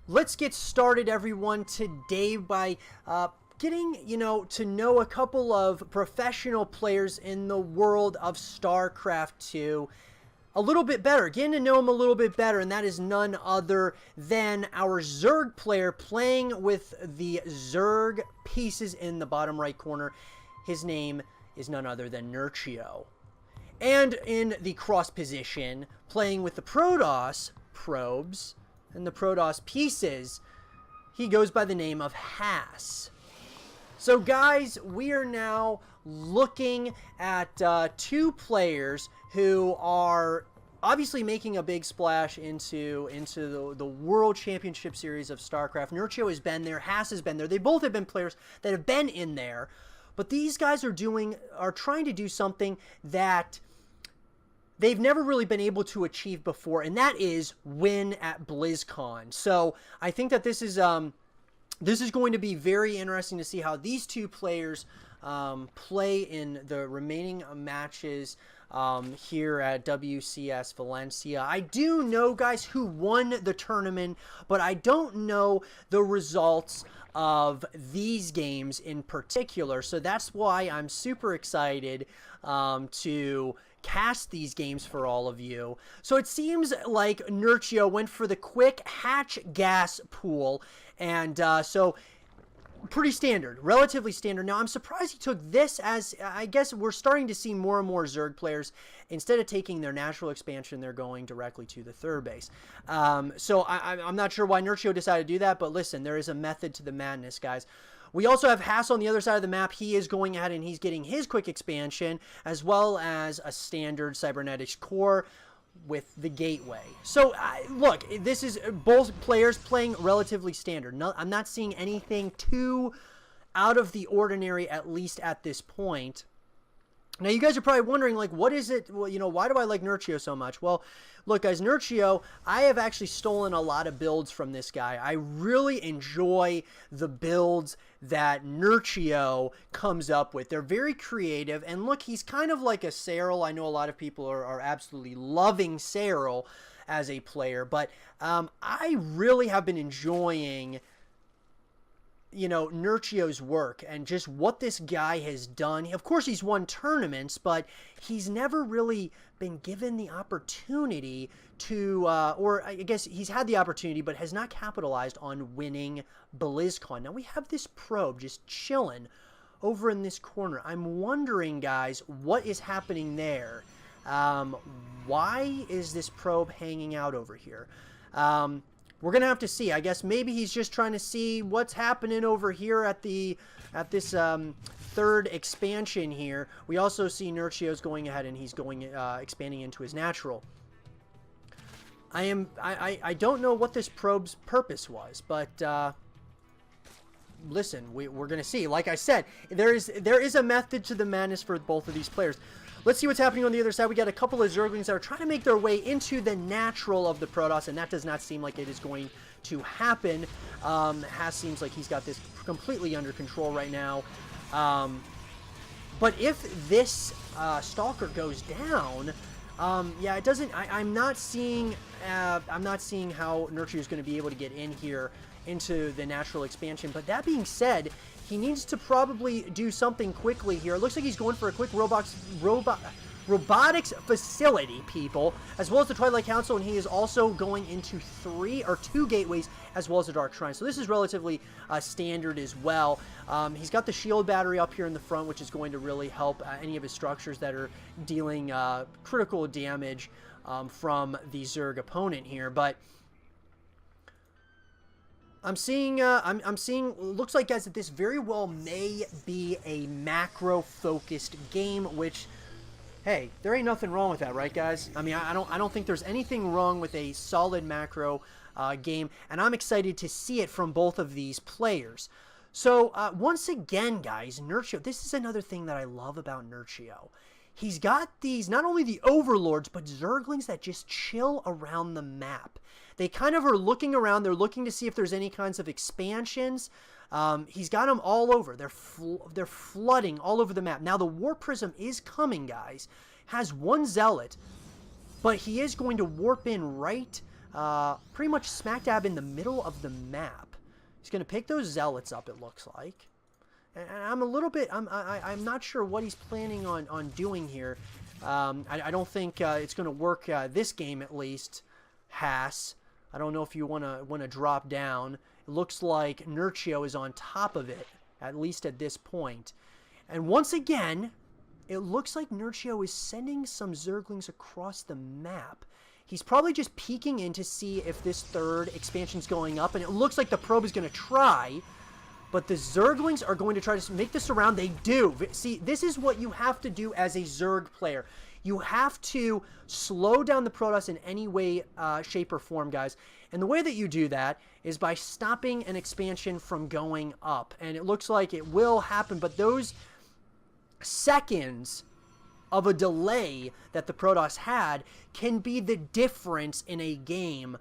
Let's get started, everyone, today by getting, to know a couple of professional players in the world of Starcraft 2 a little bit better, getting to know him a little bit better, and that is none other than our Zerg player playing with the Zerg pieces in the bottom right corner. His name is none other than Nerchio. And in the cross position, playing with the Protoss probes and the Protoss pieces, he goes by the name of Hass. So guys, we are now looking at two players who are obviously making a big splash into the World Championship Series of StarCraft. Nerchio has been there, Hass has been there. They both have been players that have been in there, but these guys are trying to do something that they've never really been able to achieve before, and that is win at BlizzCon. So I think that this is going to be very interesting to see how these two players play in the remaining matches here at WCS Valencia. I do know, guys, who won the tournament, but I don't know the results of these games in particular. So that's why I'm super excited to cast these games for all of you. So it seems like Nerchio went for the quick hatch gas pool, and so pretty standard, relatively standard. Now I'm surprised he took this, as I guess we're starting to see more and more Zerg players, instead of taking their natural expansion, they're going directly to the third base. So I'm not sure why Nerchio decided to do that, but listen, there is a method to the madness, guys. We also have Hass on the other side of the map. He is going ahead and he's getting his quick expansion, as well as a standard cybernetics core with the gateway. So look, this is both players playing relatively standard. No, I'm not seeing anything too out of the ordinary, at least at this point. Now, you guys are probably wondering, like, what is it? Well, why do I like Nerchio so much? Well, look, guys, Nerchio, I have actually stolen a lot of builds from this guy. I really enjoy the builds that Nerchio comes up with. They're very creative, and look, he's kind of like a Cyril. I know a lot of people are absolutely loving Cyril as a player, but I really have been enjoying Nerchio's work and just what this guy has done. Of course, he's won tournaments, but he's never really been given the opportunity to, or I guess he's had the opportunity, but has not capitalized on winning BlizzCon. Now, we have this probe just chilling over in this corner. I'm wondering, guys, what is happening there? Why is this probe hanging out over here? We're going to have to see. I guess maybe he's just trying to see what's happening over here at this third expansion here. We also see Nerchio's going ahead and he's going expanding into his natural. I don't know what this probe's purpose was, but listen, we're going to see. Like I said, there is a method to the madness for both of these players. Let's see what's happening on the other side. We got a couple of Zerglings that are trying to make their way into the natural of the Protoss, and that does not seem like it is going to happen. Hass seems like he's got this completely under control right now. But if this Stalker goes down, yeah, it doesn't. I'm not seeing how Nerchio is going to be able to get in here into the natural expansion. But that being said, he needs to probably do something quickly here. It looks like he's going for a quick robotics facility, people, as well as the Twilight Council, and he is also going into two gateways, as well as the Dark Shrine. So this is relatively standard as well. He's got the shield battery up here in the front, which is going to really help any of his structures that are dealing critical damage from the Zerg opponent here. But I'm seeing, looks like, guys, that this very well may be a macro-focused game, which, hey, there ain't nothing wrong with that, right, guys? I mean, I don't think there's anything wrong with a solid macro game, and I'm excited to see it from both of these players. So, once again, guys, Nerchio, this is another thing that I love about Nerchio. He's got these, not only the overlords, but Zerglings that just chill around the map. They kind of are looking around. They're looking to see if there's any kinds of expansions. He's got them all over. They're flooding all over the map. Now, the War Prism is coming, guys. Has one Zealot, but he is going to warp in right pretty much smack dab in the middle of the map. He's going to pick those zealots up, it looks like. And I'm a little bit, I'm not sure what he's planning on doing here. I don't think it's going to work this game, at least. Haas, I don't know if you want to drop down. It looks like Nerchio is on top of it, at least at this point. And once again, it looks like Nerchio is sending some Zerglings across the map. He's probably just peeking in to see if this third expansion's going up, and it looks like the probe is going to try, but the Zerglings are going to try to make this around. They do. See, this is what you have to do as a Zerg player. You have to slow down the Protoss in any way, shape, or form, guys. And the way that you do that is by stopping an expansion from going up. And it looks like it will happen, but those seconds of a delay that the Protoss had can be the difference in a game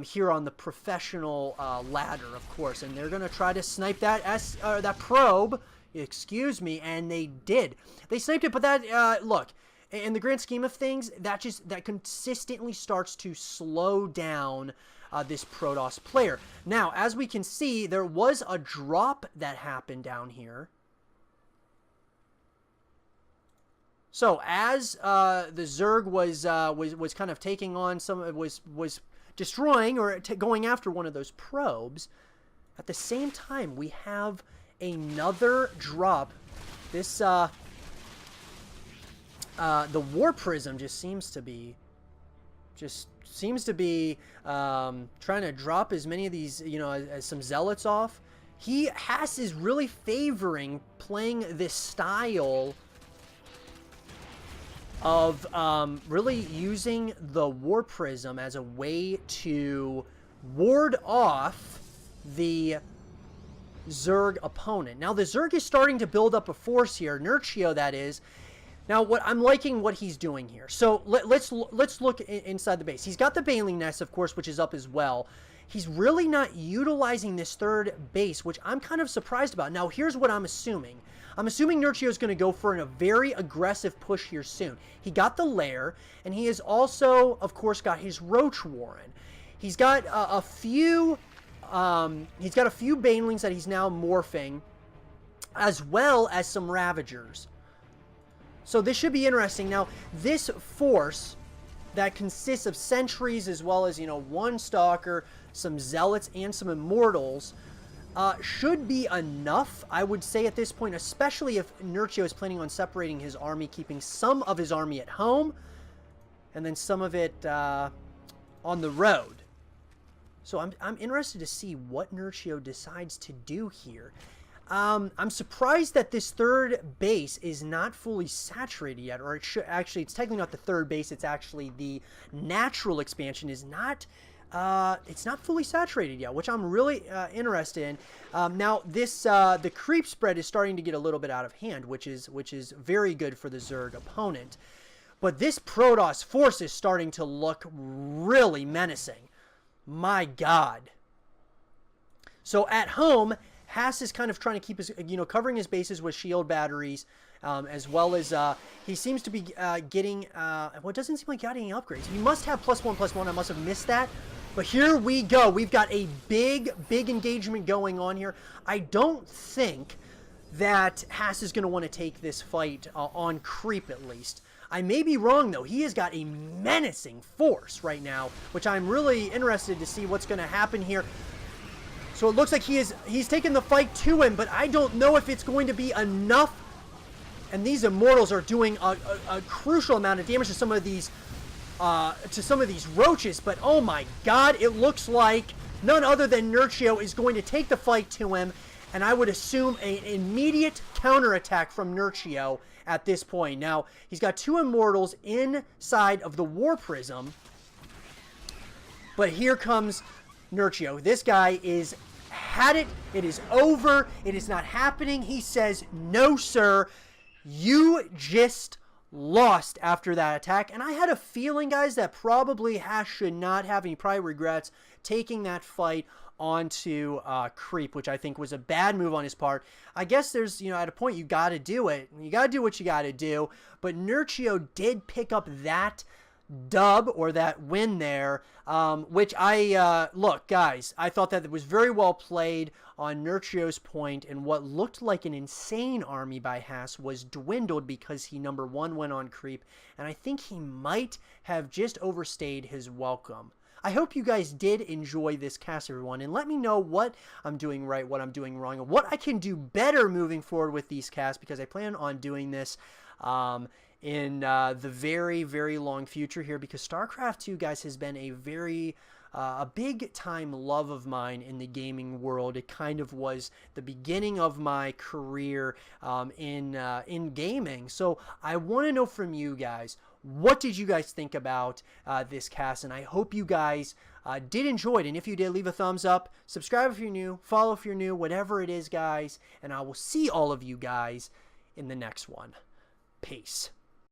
here on the professional ladder, of course. And they're going to try to snipe that probe, excuse me, and they did. They sniped it, but that, look, in the grand scheme of things, that consistently starts to slow down this Protoss player. Now, as we can see, there was a drop that happened down here. So as the Zerg was kind of taking on was destroying or going after one of those probes, at the same time we have another drop. This the War Prism just seems to be trying to drop as many of these, you know, as some zealots off. Haas is really favoring playing this style of really using the War Prism as a way to ward off the Zerg opponent. Now, the Zerg is starting to build up a force here. Nerchio, that is. Now, I'm liking what he's doing here. So, let's look inside the base. He's got the Baneling Nest, of course, which is up as well. He's really not utilizing this third base, which I'm kind of surprised about. Now, here's what I'm assuming. I'm assuming Nerchio is going to go for a very aggressive push here soon. He got the lair, and he has also, of course, got his Roach Warren. He's got a few Banelings that he's now morphing, as well as some Ravagers. So this should be interesting. Now, this force that consists of sentries as well as, you know, one Stalker, some Zealots, and some Immortals, should be enough, I would say, at this point, especially if Nerchio is planning on separating his army, keeping some of his army at home, and then some of it on the road. So I'm interested to see what Nerchio decides to do here. I'm surprised that this third base is not fully saturated yet, or it should actually, it's technically not the third base, it's actually the natural expansion is not, it's not fully saturated yet, which I'm really interested in. Now, this the creep spread is starting to get a little bit out of hand, which is very good for the Zerg opponent. But this Protoss force is starting to look really menacing. My God. So at home, Haas is kind of trying to keep his, you know, covering his bases with shield batteries, as well as he seems to be getting, well, it doesn't seem like he got any upgrades. He must have +1/+1. I must have missed that. But here we go. We've got a big engagement going on here. I don't think that Haas is going to want to take this fight on creep, at least. I may be wrong, though. He has got a menacing force right now, which I'm really interested to see what's going to happen here. So it looks like he's taken the fight to him, but I don't know if it's going to be enough. And these Immortals are doing a crucial amount of damage to some of these roaches. But oh my God, it looks like none other than Nerchio is going to take the fight to him, and I would assume an immediate counterattack from Nerchio at this point. Now, he's got two Immortals inside of the War Prism, but here comes Nerchio. This guy is had it. It is over. It is not happening. He says, no, sir. You just lost after that attack. And I had a feeling, guys, that probably Haas should not have, and he probably regrets taking that fight onto creep, which I think was a bad move on his part. I guess there's, you know, at a point you got to do it. You got to do what you got to do. But Nerchio did pick up that dub or that win there, which look, guys, I thought that it was very well played on Nerchio's point, and what looked like an insane army by Haas was dwindled because he, number one, went on creep, and I think he might have just overstayed his welcome. I hope you guys did enjoy this cast, everyone, and let me know what I'm doing right, what I'm doing wrong, and what I can do better moving forward with these casts, because I plan on doing this in the very, very long future here, because StarCraft 2, guys, has been a big time love of mine in the gaming world. It kind of was the beginning of my career in gaming. So I want to know from you guys, what did you guys think about this cast? And I hope you guys did enjoy it. And if you did, leave a thumbs up, subscribe if you're new, follow if you're new, whatever it is, guys. And I will see all of you guys in the next one. Peace.